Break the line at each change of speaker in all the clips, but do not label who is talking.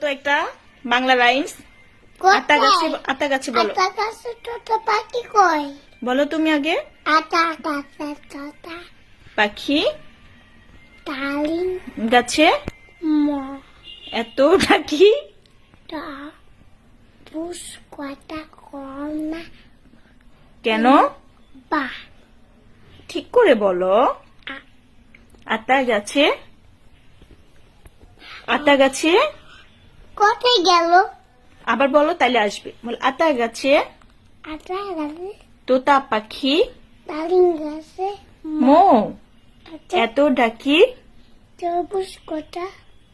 তো একটা বাংলা রাইমস। আতা গাছে বলো।
আতা গাছে তোতা পাখি কই?
বলো তুমি আগে।
আতা গাছে তোতা
পাখি
ডালিম
গাছে
ম
এত ডাকি
তা বুস কটা করনা
কেন?
বা
ঠিক করে বলো। আতা গাছে
কোথায় গেল?
আবার বলো তাইলে আসবে। বল আতা গাছে
আতা গাছে
তোতা পাখি
ডালিম গাছে
মো এত ডাকি
তরমুজ কটা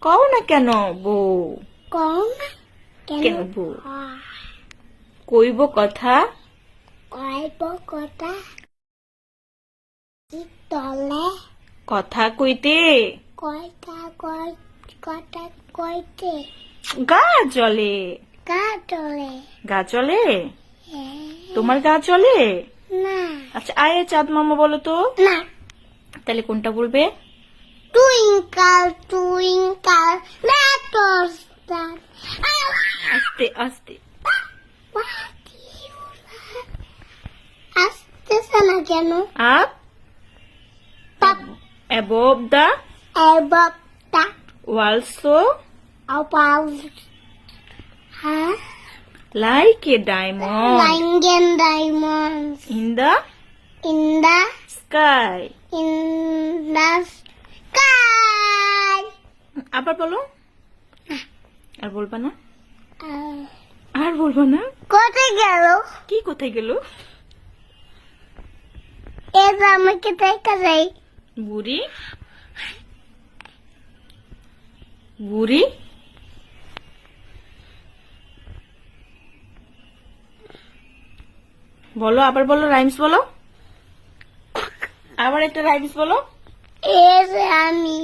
কও না কেন বউ?
করনা
কেন বউ? কইব কথা
কয়ব কটা তলে
কথা কইতে
কয়টা কটা কয়তে
গা জ্বলে।
গা তলে
গা জ্বলে? তোমার গা জ্বলে?
না
আচ্ছা আয়ে চাঁদ মামা বলো তো।
না
তাহলে কোনটা বলবে?
টুইঙ্কল টুইঙ্কল লিটল স্টার
আস্তে আস্তে।
আসতেছে না কেন?
আপ
পাপ
above the
এবার তা
also
আবার হ্যাঁ
like a diamond
লাইঙ্গেন diamonds
in the
in the
sky.
Sky
আবার বলো। আর বলবা না? আর বলবা না?
কোথায় গেল?
কি কোথায় গেল?
এবার আমাকে দেখা যায়
বুড়ি বুড়ি বলো। আবার বলো, রাইমস বলো। আবার একটা রাইমস বলো।
এসে আমি